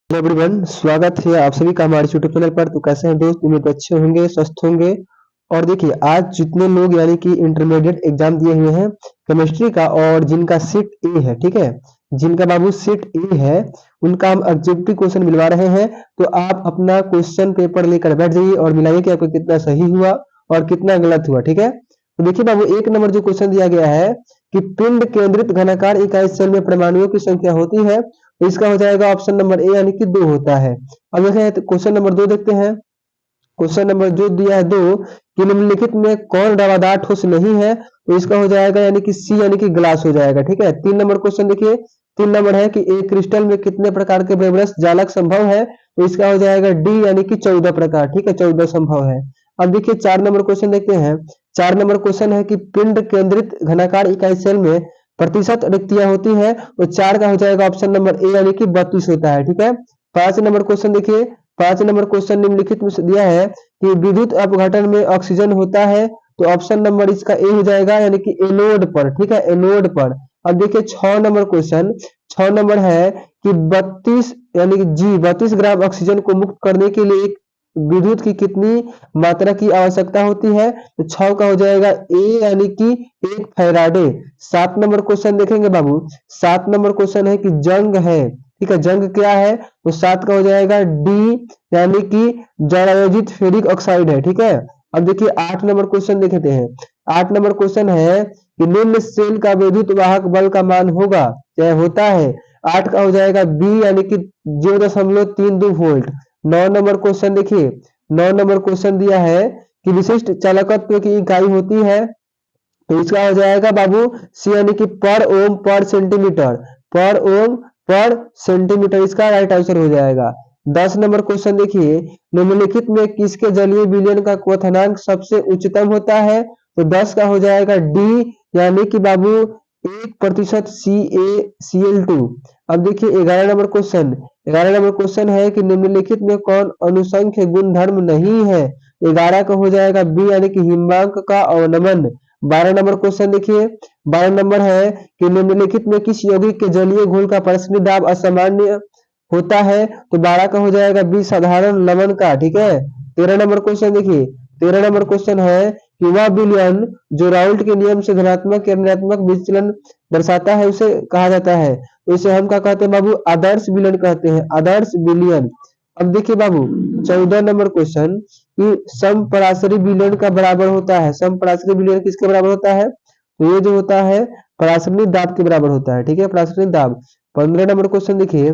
Hello everyone, स्वागत है आप सभी का हमारे यूट्यूब चैनल पर। तो कैसे हैं दोस्त? उम्मीद अच्छे होंगे, स्वस्थ होंगे। और देखिए, आज जितने लोग यानी कि इंटरमीडिएट एग्जाम दिए हुए हैं केमिस्ट्री का, और जिनका सीट ए है, ठीक है, जिनका बाबू सीट ए है, उनका हम ऑब्जेक्टिव क्वेश्चन मिलवा रहे हैं। तो आप अपना क्वेश्चन पेपर लेकर बैठ जाइए और मिलाइए कि आपका कितना सही हुआ और कितना गलत हुआ। ठीक है, तो देखिए बाबू, एक नंबर जो क्वेश्चन दिया गया है कि पिंड केंद्रित घनाकार इकाई सेल में परमाणुओं की संख्या होती है, तो इसका हो जाएगा ऑप्शन नंबर ए यानी कि 2 होता है। अब देखें तो क्वेश्चन नंबर 2 देखते हैं। क्वेश्चन नंबर जो दिया है 2 कि निम्नलिखित में कौन रवादार ठोस नहीं है, तो इसका हो जाएगा यानी कि सी यानी कि ग्लास हो जाएगा। ठीक है, 3 नंबर क्वेश्चन देखिए। 3 नंबर है कि एक क्रिस्टल में कितने प्रकार के ब्रेवरस जालक संभव है, तो इसका हो जाएगा डी यानी कि 14 प्रकार। ठीक है, 14 संभव है। अब देखिए 4 नंबर क्वेश्चन देखते हैं। 4 नंबर क्वेश्चन है कि पिंड केंद्रित घनाकार इकाई सेल में प्रतिशत रिक्तियां होती है, तो 4 का हो जाएगा ऑप्शन नंबर ए यानी कि 32 होता है। ठीक है, 5 नंबर क्वेश्चन देखिए। 5 नंबर क्वेश्चन निम्नलिखित में दिया है कि विद्युत अपघटन में ऑक्सीजन होता है, तो ऑप्शन नंबर इसका ए हो जाएगा यानी कि एनोड पर। ठीक है, एनोड पर। अब देखिए 6 नंबर क्वेश्चन। 6 नंबर है कि 32 यानी कि जी 32 ग्राम ऑक्सीजन को मुक्त करने के लिए विद्युत की कितनी मात्रा की आवश्यकता होती है, तो 6 का हो जाएगा ए यानी कि 1 फैराडे। 7 नंबर क्वेश्चन देखेंगे बाबू। 7 नंबर क्वेश्चन है कि जंग है। ठीक है, जंग क्या है, तो 7 का हो जाएगा डी यानी कि जलायोजित फेरिक ऑक्साइड है। ठीक है, अब देखिए 8 नंबर क्वेश्चन देखते हैं। 8 नंबर क्वेश्चन है कि निम्न सेल का विद्युत वाहक बल का मान होगा, चाहे होता है। 8 का हो जाएगा बी यानी कि 0.32 वोल्ट। 9 नंबर क्वेश्चन देखिए। 9 नंबर क्वेश्चन दिया है कि विशिष्ट चालकत्व की इकाई होती है, तो इसका हो जाएगा बाबू सी यानी कि पर ओम पर सेंटीमीटर। पर ओम पर सेंटीमीटर इसका राइट आंसर हो जाएगा। 10 नंबर क्वेश्चन देखिए। निम्नलिखित में किसके जलीय विलयन का क्वथनांक सबसे उच्चतम होता है, तो 10 का हो जाएगा डी यानी कि बाबू 1% CaCl2। अब देखिए 11 नंबर क्वेश्चन। 11 नंबर क्वेश्चन है कि निम्नलिखित में कौन अनुसंख्य गुणधर्म नहीं है, 11 का हो जाएगा बी यानी कि हिमांक का अवनमन। 12 नंबर क्वेश्चन देखिए। 12 नंबर है कि निम्नलिखित में किस यौगिक के जलीय घोल का पारस्परिक दाब असामान्य होता है, तो 12 का हो जाएगा बी साधारण लवण का। ठीक है, 13 नंबर क्वेश्चन देखिए। 13 नंबर क्वेश्चन है कि वह विलयन जो राउल्ट के नियम से धनात्मक या ऋणात्मक विचलन दर्शाता है, उसे कहा जाता है, तो इसे हम क्या कहते हैं बाबू? आदर्श विलयन कहते हैं, आदर्श विलयन। अब देखिए बाबू 14 नंबर क्वेश्चन कि समपराशरी विलयन का बराबर होता है। समपराशरी विलयन किसके बराबर होता है, तो ये जो होता है पराशरणी दाब के बराबर होता है। ठीक है, पराशरणी दाब। 15 नंबर क्वेश्चन देखिए।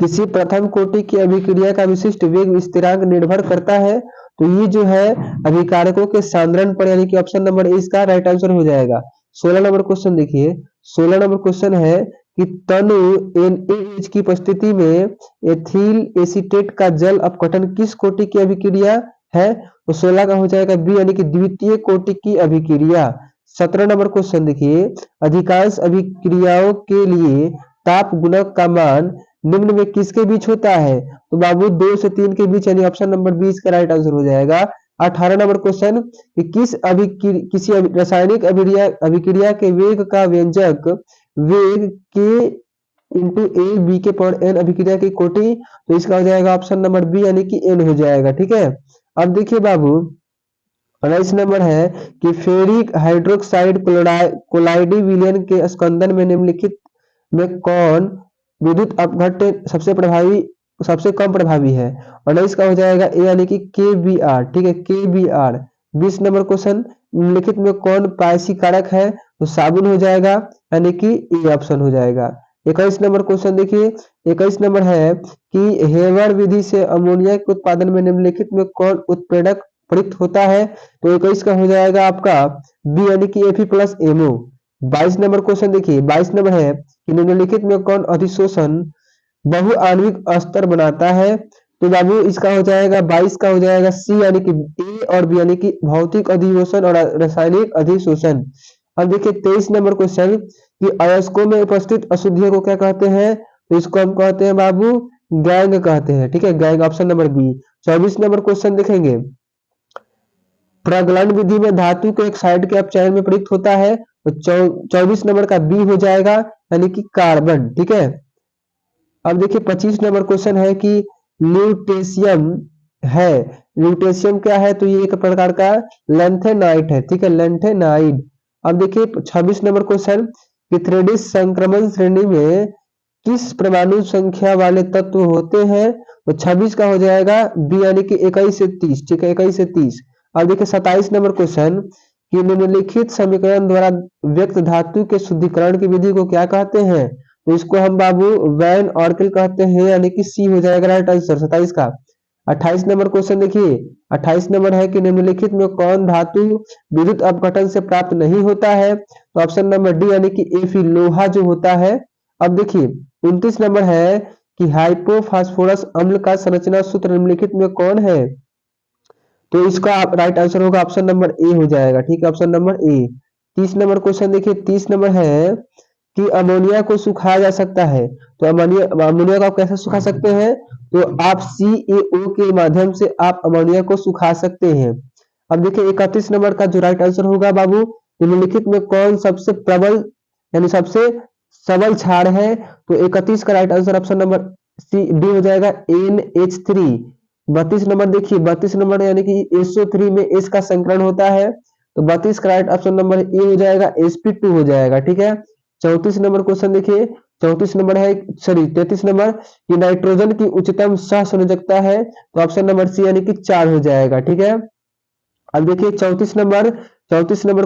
किसी प्रथम कोटि की अभिक्रिया का विशिष्ट वेग स्थिरांक निर्भर करता है, तो ये जो है अभिकारकों के सांद्रण पर, यानी कि ऑप्शन नंबर ए इसका राइट आंसर हो जाएगा। 16 नंबर क्वेश्चन देखिए। 16 नंबर क्वेश्चन है कि तनु NaH की उपस्थिति में एथिल एसीटेट का जल अपघटन किस कोटि की अभिक्रिया है, तो 16 का हो जाएगा बी यानी कि द्वितीय कोटि की अभिक्रिया। 17 नंबर क्वेश्चन देखिए। अधिकांश अभिक्रियाओं के लिए ताप गुणक का मान निम्न में किसके बीच होता है, तो बाबू 2 से 3 के बीच, यानी ऑप्शन नंबर 20 का राइट आंसर हो जाएगा। 18 नंबर क्वेश्चन कि किसी रासायनिक अभिक्रिया के वेग का व्यंजक वेग के इंटू ए बी के पावर एन अभिक्रिया की कोटि, तो इसका हो जाएगा ऑप्शन नंबर बी यानी कि एन हो जाएगा। ठीक है, अब देखिए बाबू 19 नंबर है कि फेरिक हाइड्रोक्साइड कोलाइडी विलयन के स्कंदन में निम्नलिखित में कौन विद्युत अपघट्य सबसे कम प्रभावी है, 19 का हो जाएगा ए यानी कि के बी आर। ठीक है, के बी आर। 20 नंबर क्वेश्चन निम्नलिखित में कौन पायसी कारक है, तो साबुन हो जाएगा, यानी कि ए ऑप्शन हो जाएगा। 21 नंबर क्वेश्चन देखिए। 21 नंबर है कि हेवर विधि से अमोनिया के उत्पादन में निम्नलिखित में कौन उत्प्रेरक प्रयुक्त होता है, तो 21 का हो जाएगा आपका बी यानी कि Fe+MO। 22 नंबर क्वेश्चन देखिए। 22 नंबर है कि निम्नलिखित में कौन अधिशोषण बहुआण्विक अस्तर बनाता है, तो बाबू इसका हो जाएगा 22 का हो जाएगा सी यानी कि ए और बी यानी कि भौतिक अधिशोषण और रासायनिक अधिशोषण। अब देखिए 23 नंबर क्वेश्चन कि अयस्कों में उपस्थित अशुद्धियों को क्या कहते हैं, तो इसको हम कहते हैं बाबू गैंग कहते हैं। ठीक है, gang, option number B. 24 number question देखेंगे। प्रगलन विधि में धातु के एक साइड के अपचयन में प्रयुक्त होता है, तो 24 नंबर का बी हो जाएगा, यानी कि कार्बन। ठीक है, अब देखिए 25 नंबर क्वेश्चन है कि ल्यूटेशियम है। ल्यूटेशियम क्या है? तो ये एक प्रकार का लेंथेनाइट है, ठीक है, लेंथेनाइड। अब देखिए 26 नंबर क्वेश्चन कि थ्रेडिस संक्रमण श्रेणी में किस परमाणु संख्या वाले तत्व होते हैं? तो 26 का हो जाएगा बी यानी कि 21 से 30, ठीक है, 21 से 30। अब देखिए 27 नंबर क्वेश्चन कि निम्नलिखित समीकरण द्वारा व्यक्त धातु के शुद्धिकरण की विधि को क्या कहते हैं? तो इसको हम बाबू वैन ऑर्किल कहते हैं, यानी कि सी हो जाएगा राइट आंसर 27 का। 28 नंबर क्वेश्चन देखिए, 28 नंबर है कि निम्नलिखित में कौन धातु विद्युत अपघटन से प्राप्त नहीं होता है? तो ऑप्शन नंबर डी यानी कि एफी, लोहा जो होता है। अब देखिए 29 नंबर है कि हाइपोफास्फोरस अम्ल का संरचना सूत्र निम्नलिखित में कौन है? तो इसका राइट आंसर होगा ऑप्शन नंबर ए हो जाएगा, ठीक है, option number A. 30 number question देखिए, 30 नंबर है कि अमोनिया को सुखाया जा सकता है। तो अमोनिया अमोनिया को आप कैसे सुखा सकते हैं? तो आप CaO के माध्यम से आप अमोनिया को सुखा सकते हैं। अब देखिए 31 नंबर का जो राइट आंसर होगा बाबू, निम्नलिखित में कौन सबसे प्रबल यानी सबसे सबल क्षार है? तो 31 का right answer option number C D हो जाएगा NH3। 32 नंबर देखिए, 32 नंबर यानी कि SO3 में S का संकरण होता है। तो 32 का राइट ऑप्शन नंबर ए हो जाएगा, sp2 हो जाएगा, ठीक है। 34 नंबर क्वेश्चन देखिए, 34 नंबर है, सॉरी 33 नंबर कि नाइट्रोजन की उच्चतम सहसंयोजकता है। तो ऑप्शन नंबर सी यानी कि 4 हो जाएगा, ठीक है। अब देखिए 34 नंबर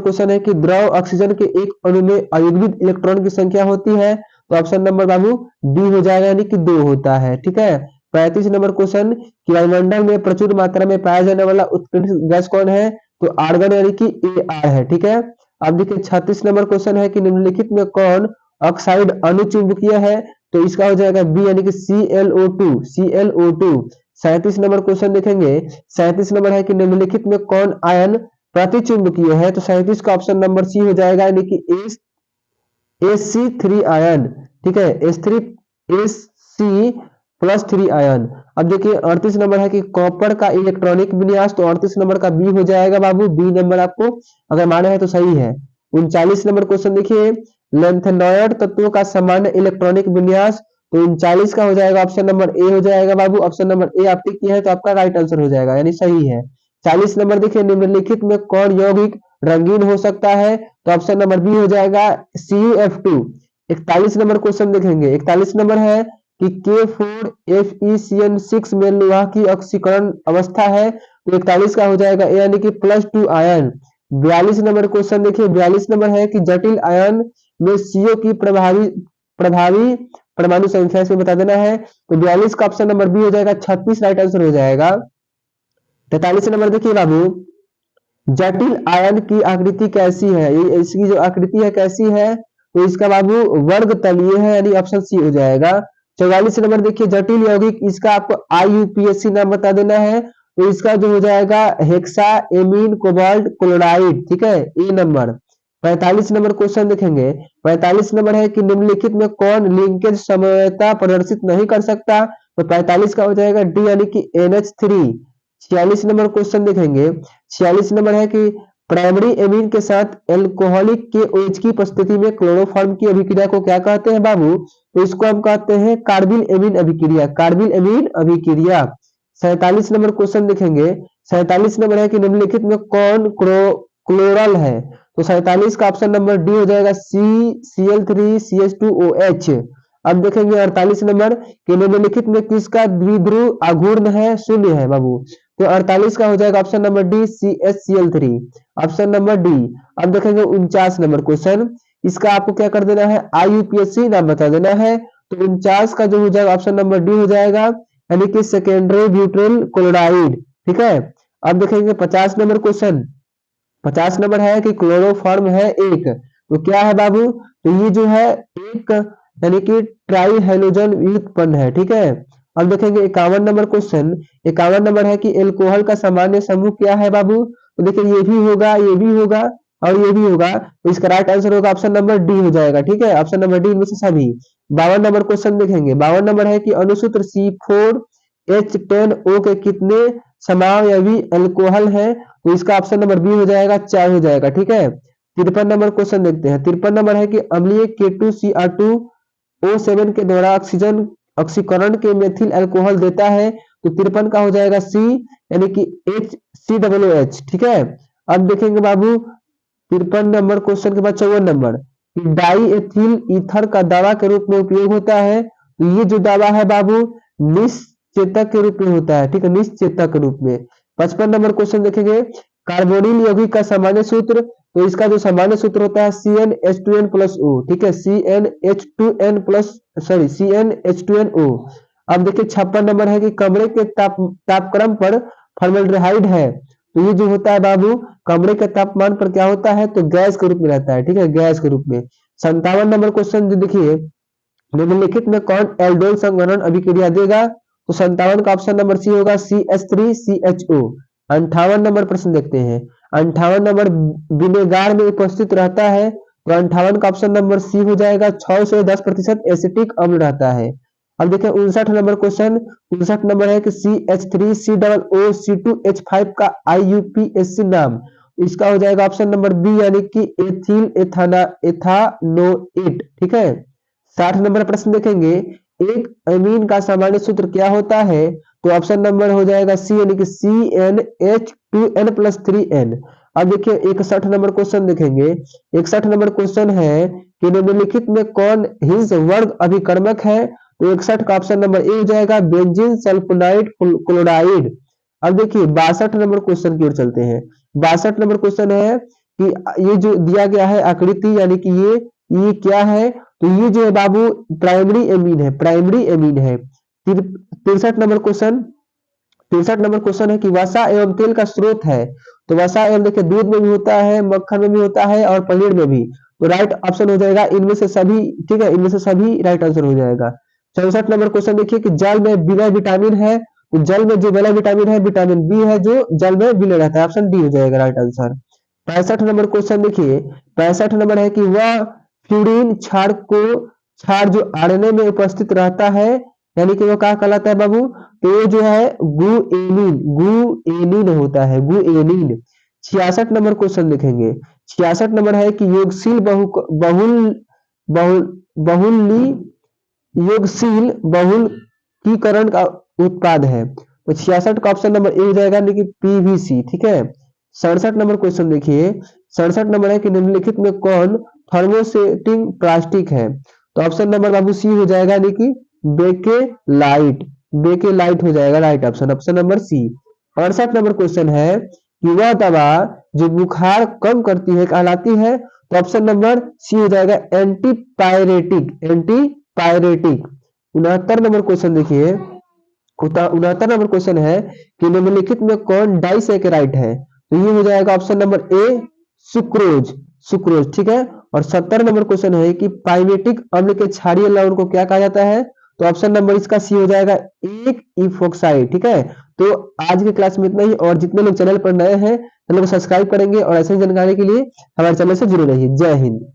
क्वेश्चन है कि द्रव ऑक्सीजन के एक अणु में अयुग्मित इलेक्ट्रॉन की संख्या होती है। तो ऑप्शन नंबर बाबू डी हो जाएगा, यानी कि 2 होता है, ठीक है। 35 नंबर क्वेश्चन कि वायुमंडल में प्रचुर मात्रा में पाया जाने वाला उत्प्रेरित गैस कौन है? तो आर्गन यानी कि AR है, ठीक है। अब देखिए 36 नंबर क्वेश्चन है कि निम्नलिखित में कौन ऑक्साइड अणुचुंबकीय है? तो इसका हो जाएगा बी यानी कि ClO2। 37 नंबर क्वेश्चन देखेंगे, 37 नंबर है कि निम्नलिखित में कौन आयन प्रतिचुंबकीय है? तो 37 का ऑप्शन नंबर सी हो जाएगा, यानी कि Sc3 आयन, ठीक है, Sc+3 आयन। अब देखिए 38 नंबर है कि कॉपर का इलेक्ट्रॉनिक विन्यास। तो 38 नंबर का बी हो जाएगा बाबू, बी नंबर आपको अगर माना है तो सही है। 39 नंबर क्वेश्चन देखिए, लेंथेनॉइड तत्वों का सामान्य इलेक्ट्रॉनिक विन्यास। तो 39 का हो जाएगा ऑप्शन नंबर ए हो जाएगा बाबू, ऑप्शन नंबर ए आप टिक किए हैं तो आपका राइट आंसर हो जाएगा, यानी सही है। 40 नंबर देखिए, निम्नलिखित में कौन यौगिक रंगीन हो सकता है? तो ऑप्शन नंबर बी हो जाएगा CuF2। 41 नंबर क्वेश्चन देखेंगे, 41 नंबर है कि K4FeCN6 में लोहा की ऑक्सीकरण अवस्था है। तो 41 का हो जाएगा ए यानी कि +2 आयन। 42 नंबर क्वेश्चन देखिए, 42 नंबर है कि जटिल आयन में CO की प्रभावी प्रभावी परमाणु संख्या से बता देना है। तो 42 का ऑप्शन नंबर बी हो जाएगा, 36 राइट आंसर हो जाएगा। 43 नंबर देखिए बाबू, जटिल आयन की आकृति कैसी है? ये इसकी जो आकृति है कैसी है? तो इसका बाबू वर्ग तलीय है, यानी ऑप्शन सी हो जाएगा। 44 नंबर देखिए, जटिल यौगिक, इसका आपको IUPAC नाम बता देना है। तो इसका जो हो जाएगा हेक्सा एमीन कोबाल्ट क्लोराइड, ठीक है, ए नंबर। 45 नंबर क्वेश्चन देखेंगे, 45 नंबर है कि निम्नलिखित में कौन लिंकेज समयता प्रदर्शित नहीं कर सकता? तो 45 का हो जाएगा डी यानी कि NH3। 46 नंबर क्वेश्चन देखेंगे, 46 नंबर है कि प्राइमरी एमीन के साथ एल्कोहलिक के OH की उपस्थिति में क्लोरोफॉर्म की अभिक्रिया को क्या कहते हैं बाबू? तो इसको हम कहते हैं कार्बिल एमीन अभिक्रिया, कार्बिल एमीन अभिक्रिया। 47 नंबर क्वेश्चन देखेंगे, 47 नंबर है कि निम्नलिखित में कौन क्लोरल है? तो 47 का ऑप्शन नंबर डी हो जाएगा, CCl3CH2OH। अब देखेंगे 48 नंबर कि निम्नलिखित में किसका द्विध्रुव आघूर्ण है? शून्य है बाबू। तो 48 का हो जाएगा option number D, CHCl3, option number D. अब देखेंगे 49 नंबर क्वेश्चन, इसका आपको क्या कर देना है? IUPAC नाम बता देना है। तो 49 का जो हो जाएगा ऑप्शन नंबर डी हो जाएगा, यानी कि सेकेंडरी ब्यूटाइल क्लोराइड, ठीक है। अब देखेंगे 50 नंबर क्वेश्चन, 50 नंबर है कि क्लोरोफॉर्म है एक। तो क्या है बाबू? तो ये जो है एक यानी कि ट्राई हेलोजन व्युत्पन्न है, ठीक है। अब देखेंगे 51 नंबर क्वेश्चन, 51 नंबर है कि एल्कोहल का सामान्य समूह क्या है बाबू? तो देखिए ये भी होगा, ये भी होगा और ये भी होगा। तो इसका राइट आंसर होगा ऑप्शन नंबर डी हो जाएगा, ठीक है, ऑप्शन नंबर डी इनमें से सभी। 52 नंबर क्वेश्चन देखेंगे, 52 नंबर है कि अणुसूत्र C4H10O के कितने समावयवी अल्कोहल है? तो इसका ऑप्शन नंबर बी हो जाएगा, 4 हो जाएगा, ठीक है। 53 नंबर क्वेश्चन देखते हैं, 53 नंबर है कि अम्लीय K2Cr2O7 के द्वारा ऑक्सीजन ऑक्सीकरण के मेथिल अल्कोहल देता है, तो 53 का हो जाएगा सी, यानी कि HCOOH। ठीक है, अब देखेंगे बाबू 53 नंबर क्वेश्चन के बाद 54 नंबर, डाई एथिल ईथर का दवा के रूप में उपयोग होता है, तो ये जो दवा है बाबू निश्चेतक के रूप में होता है। ठीक है, निश्चेतक के रूप में। 55 नंबर क्वेश्चन देखेंगे, कार्बोनिल यौगिक का सामान्य सूत्र, तो इसका जो सामान्य सूत्र होता है CnH2n+O। ठीक है, CnH2n+, अब देखिए 56 नंबर है कि कमरे के तापक्रम पर फॉर्मल्डिहाइड है, तो ये जो होता है बाबू कमरे के तापमान पर क्या होता है, तो गैस के रूप में रहता है। ठीक है, गैस के रूप में। 57 नंबर क्वेश्चन जो देखिए, निम्नलिखित में कौन एल्डोल संघनन अभिक्रिया देगा, तो 57 का ऑप्शन नंबर सी होगा CH3CHO। 58 नंबर प्रश्न देखते हैं, 58 नंबर विनेगार में उपस्थित रहता है, तो 58 का ऑप्शन नंबर सी हो जाएगा, 6 से 10% एसिटिक अम्ल रहता है। अब देखिए 59 नंबर क्वेश्चन, 59 नंबर है कि CH3COO C2H5 का IUPAC नाम, इसका हो जाएगा ऑप्शन नंबर बी, यानी कि एथिल एथानोएट। ठीक है, 60 नंबर प्रश्न देखेंगे, एक अमीन का सामान्य सूत्र क्या होता है, तो ऑप्शन नंबर हो जाएगा सी, यानी कि CnH2n+3n। अब देखिए 61 नंबर क्वेश्चन देखेंगे, 61 नंबर क्वेश्चन है कि निम्नलिखित में कौन हिंस वर्ग अभिकर्मक है, तो 61 का ऑप्शन नंबर ए हो जाएगा बेंजीन सल्फोनाइड क्लोराइड। अब देखिए 62 नंबर क्वेश्चन की ओर चलते हैं। 62 नंबर क्वेश्चन है कि ये जो दिया गया है आकृति, यानी कि ये क्या है, तो ये जो है बाबू प्राइमरी एमीन है, प्राइमरी एमीन है। 63 नंबर क्वेश्चन, 63 नंबर क्वेश्चन है कि वसा एवं तेल का स्रोत है, तो वसा एवं देखिए दूध में भी होता है, मक्खन में भी होता है और पनीर में भी, तो राइट ऑप्शन हो जाएगा इनमें से सभी। ठीक है, इनमें से सभी राइट आंसर हो जाएगा। 64 नंबर क्वेश्चन देखिए कि जल में विलय विटामिन है, तो जल में जो विलय विटामिन है विटामिन बी है, जो जल में विलय रहता है, ऑप्शन डी हो जाएगा राइट आंसर। 65 नंबर क्वेश्चन देखिए, 65 नंबर है कि वह फ्यूरिन क्षार जो आरएनए में उपस्थित रहता है, यानी कि वो क्या कहलाता है बाबू, तो ये जो है गुएनिन होता है, गुएनिन। 66 नंबर क्वेश्चन देखेंगे, 66 नंबर है कि योगशील बहुलकीकरण का उत्पाद है, तो 66 का ऑप्शन नंबर ए हो जाएगा, यानी कि PVC। ठीक है, 67 नंबर क्वेश्चन देखिए, 67 नंबर है कि निम्नलिखित में कौन थर्मोसेटिंग प्लास्टिक है, तो ऑप्शन नंबर बाबू सी हो जाएगा, यानी कि बेकेलाइट। बेकेलाइट हो जाएगा right option, option number C. 68 number question है कि वह दवा जो बुखार कम करती है कहलाती है, तो ऑप्शन नंबर सी हो जाएगा एंटीपायरेटिक, एंटीपायरेटिक। 69 नंबर क्वेश्चन देखिए, 69 नंबर क्वेश्चन है कि निम्नलिखित में कौन डाइसैकेराइड है, तो ये हो जाएगा option number A sucrose, sucrose. ठीक है, और 70 नंबर क्वेश्चन है कि पाइमेटिक अम्ल के क्षारीय लवण को क्या कहा जाता है, तो ऑप्शन नंबर इसका सी हो जाएगा एक इफोक्साइड। ठीक है, तो आज की क्लास में इतना ही, और जितने लोग चैनल पर नए हैं चैनल को सब्सक्राइब करेंगे और ऐसी जानकारी के लिए हमारे चैनल से जुड़े रहिए। जय हिंद।